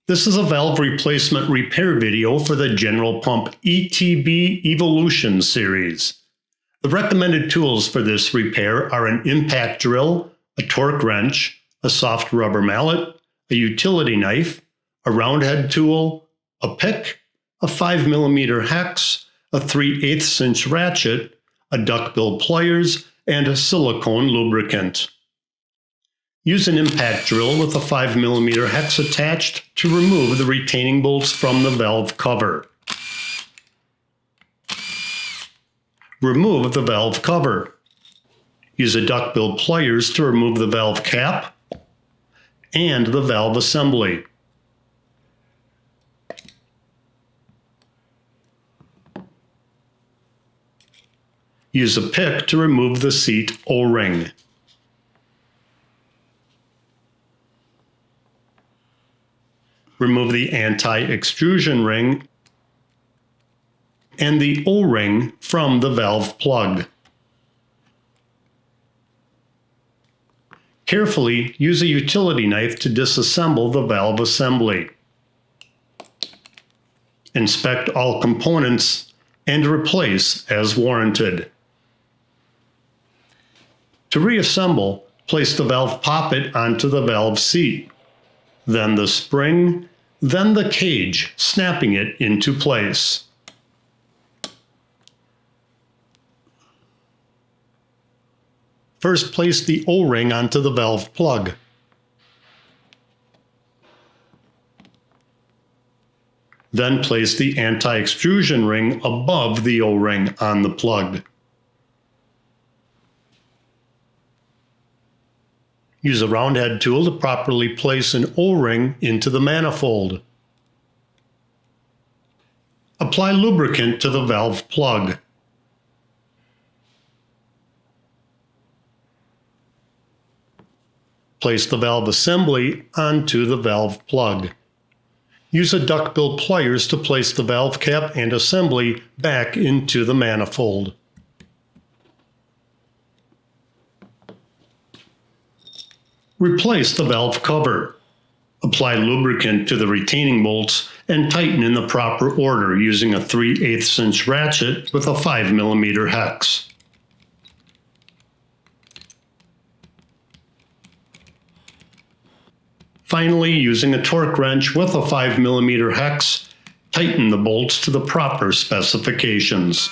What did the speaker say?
This is a valve replacement repair video for the General Pump ETB Evolution series. The recommended tools for this repair are an impact drill, a torque wrench, a soft rubber mallet, a utility knife, a round head tool, a pick, a 5mm hex, a 3/8 inch ratchet, a duckbill pliers, and a silicone lubricant. Use an impact drill with a 5mm hex attached to remove the retaining bolts from the valve cover. Remove the valve cover. Use a duckbill pliers to remove the valve cap and the valve assembly. Use a pick to remove the seat O-ring. Remove the anti-extrusion ring and the O-ring from the valve plug. Carefully use a utility knife to disassemble the valve assembly. Inspect all components and replace as warranted. To reassemble, place the valve poppet onto the valve seat, then the spring, then the cage, snapping it into place. First, place the O-ring onto the valve plug. Then place the anti-extrusion ring above the O-ring on the plug. Use a round head tool to properly place an O-ring into the manifold. Apply lubricant to the valve plug. Place the valve assembly onto the valve plug. Use a duckbill pliers to place the valve cap and assembly back into the manifold. Replace the valve cover. Apply lubricant to the retaining bolts and tighten in the proper order using a 3/8 inch ratchet with a 5mm hex. Finally, using a torque wrench with a 5mm hex, tighten the bolts to the proper specifications.